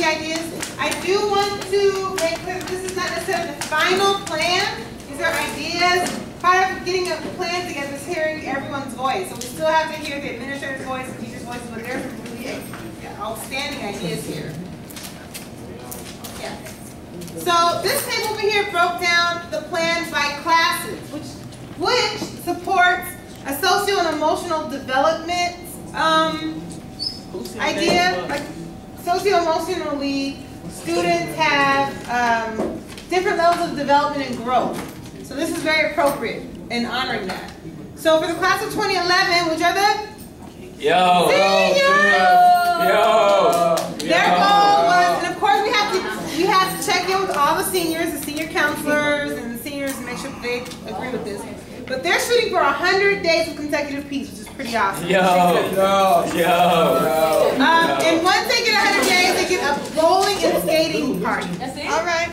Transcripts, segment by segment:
the ideas. I do want to make clear that this is not necessarily the final plan. These are ideas. Part of getting a plan together is hearing everyone's voice. So we still have to hear the administrator's voice and teacher's voices, but there's some really outstanding ideas here. Yeah. So this table over here broke down the plan by classes, which supports a social and emotional development idea. Like socio-emotionally, students have different levels of development and growth. So this is very appropriate in honoring that. So for the class of 2011, which are the seniors, their goal was, and of course we have to check in with all the senior counselors and the seniors and make sure they agree with this. But they're shooting for 100 days of consecutive peace, which is pretty awesome. And once they get 100 days, they get a bowling and skating party. That's it? All right.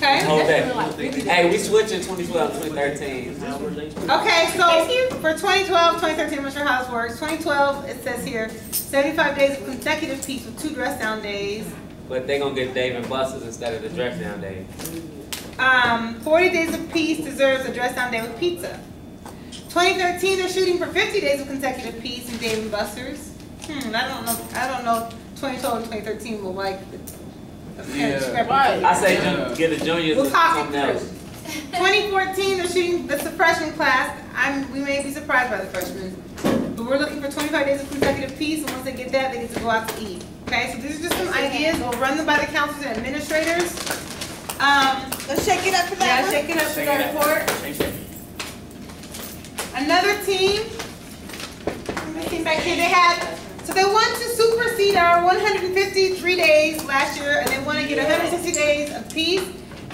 Okay. Hey, we switched in 2012, 2013. Okay, so for 2012, 2013, I'm not sure how this works. 2012, it says here, 75 days of consecutive peace with 2 dress down days. But they're going to get Dave and Buster's instead of the dress down days. 40 days of peace deserves a dress down day with pizza. 2013, they're shooting for 50 days of consecutive peace in Dave and Buster's. I don't know. 2012 and 2013 will like. I say get a junior. We'll talk it through. 2014, they're shooting. That's the freshman class. We may be surprised by the freshmen, but we're looking for 25 days of consecutive peace. And once they get that, they get to go out to eat. Okay, so these are just some ideas. We'll run them by the counselors and administrators. Let's shake it up for that one. Shake it up for that report. Another team back here, so they want to supersede our 153 days last year, and they want to get 160 days of peace.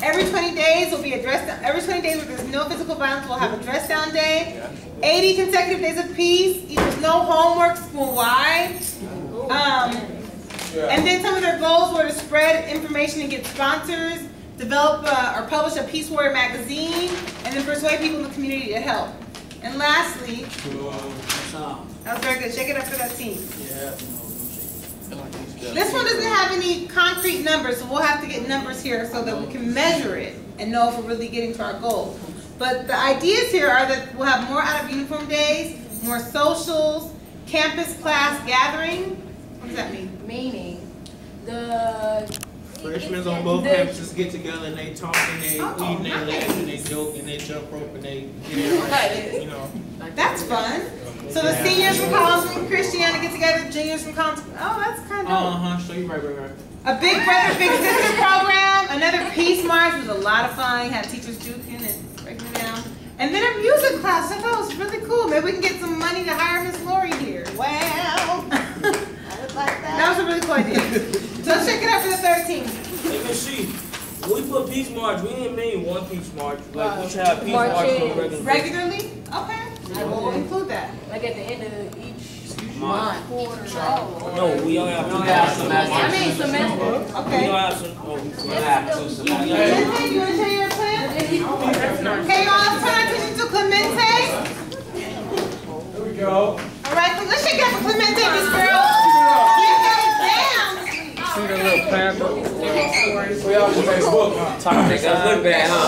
Every 20 days will be a dress down. Every 20 days where there's no physical violence, we'll have a dress down day. 80 consecutive days of peace equals no homework school-wide. And then some of their goals were to spread information and get sponsors, develop or publish a Peace Warrior magazine, and then persuade people in the community to help. And lastly, that was very good. Shake it up for that team. This one doesn't have any concrete numbers, so we'll have to get numbers here so that we can measure it and know if we're really getting to our goal. But the ideas here are that we'll have more out of uniform days, more socials, campus class gathering. What does that mean? Meaning, the freshmen on both campuses get together and they talk and they eat and they laugh and they joke and they jump rope and they get it, you know. That's fun. So the seniors from Collins and Christiana get together, juniors from Collins. Oh, that's kind of So you're right. A Big Brother, Big Sister program, another Peace March was a lot of fun. Had teachers juking and breaking it down. And then a music class. I thought it was really cool. Maybe we can get some money to hire Miss Lori here. Wow. That was a really cool idea. So let's check it out for the 13th. Hey, Miss She, when we put Peace March, we didn't mean one Peace March. Like, we should have Peace March regularly. Okay. We'll include that. Like at the end of each month, quarter. No, we only have semester. I mean semester. Okay. We don't have some. Clemente, you want to tell your plan? Okay, y'all, let's turn our attention to Clemente. Here we go. All right, let's shake it up for Clemente, Miss Girl. See the little pamphlet? We all just Facebook, huh? Look bad, huh?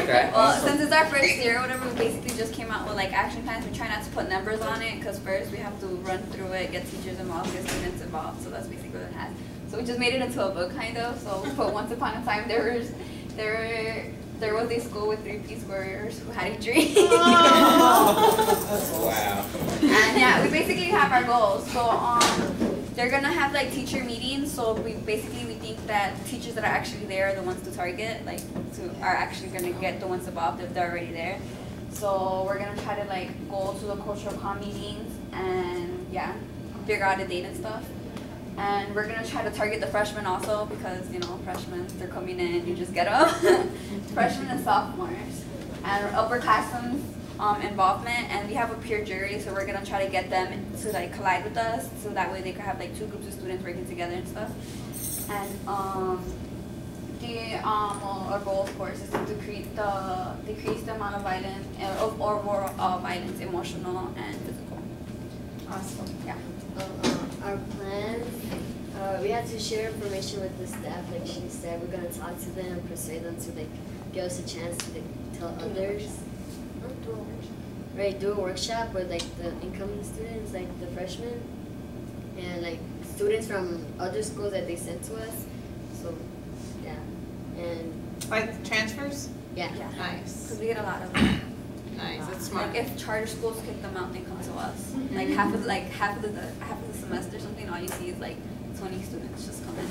Okay. Well, since it's our first year or whatever, we basically just came out with like action plans. We try not to put numbers on it because first we have to run through it, get teachers involved, get students involved. So that's basically what it has. So we just made it into a book kind of. So we put once upon a time there was a school with 3 Peace Warriors who had a dream. Wow. And yeah, we basically have our goals. So they're gonna have like teacher meetings. So we think that teachers that are actually there are the ones to target, are actually gonna get the ones involved if they're already there. So we're gonna try to like go to the cultural comm meetings and yeah, figure out a date and stuff. And we're gonna try to target the freshmen also because you know freshmen, they're coming in, you just get them. Freshmen and sophomores and upperclassmen involvement, and we have a peer jury, so we're gonna try to get them to like collide with us, so that way they could have like 2 groups of students working together and stuff. And our goal, of course, is to decrease the amount of violence or more violence, emotional and physical. Awesome. Yeah. Our plans We had to share information with the staff, like she said. We're gonna talk to them, persuade them to like give us a chance to like, tell others. Right, do a workshop with like the incoming students, like the freshmen, and like students from other schools that they sent to us. So, yeah, and Like transfers? yeah. Yeah. Nice. Because we get a lot of them. Nice, that's smart. Like if charter schools kick them out, they come to us. Like half of the semester, something. All you see is like 20 students just come in.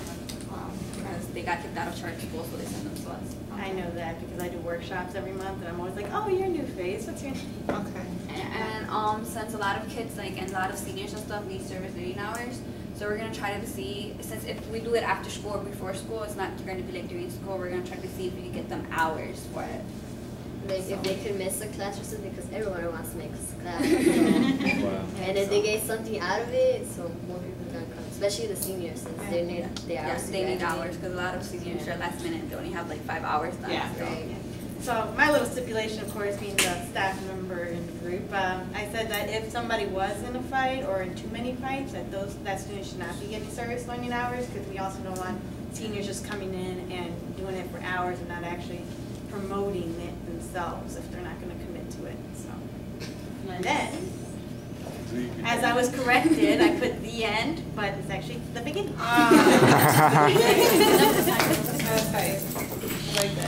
Because they got kicked out of charter school, so they send them to us. I know that because I do workshops every month and I'm always like, oh, you're new face. What's your name? Okay. And since a lot of kids and a lot of seniors and stuff need service reading hours, so we're gonna try to see, since if we do it after school or before school, it's not gonna be like during school. We're gonna try to see if we can get them hours for it. Like if they could miss a class or something, because everyone wants to miss a class. So. Wow. And if they get something out of it, so more people can come, especially the seniors, since they need the hours. Yes, to they need graduate. hours because a lot of seniors are last minute. They only have like 5 hours done. Yeah. So. Right. So my little stipulation, of course, being the staff member in the group, I said that if somebody was in a fight or in too many fights, that student should not be getting service learning hours, because we also don't want seniors just coming in and doing it for hours and not actually promoting it themselves if they're not going to commit to it. So, and then, as I was corrected, I put the end, but it's actually the beginning. Ah. That's nice. I like that.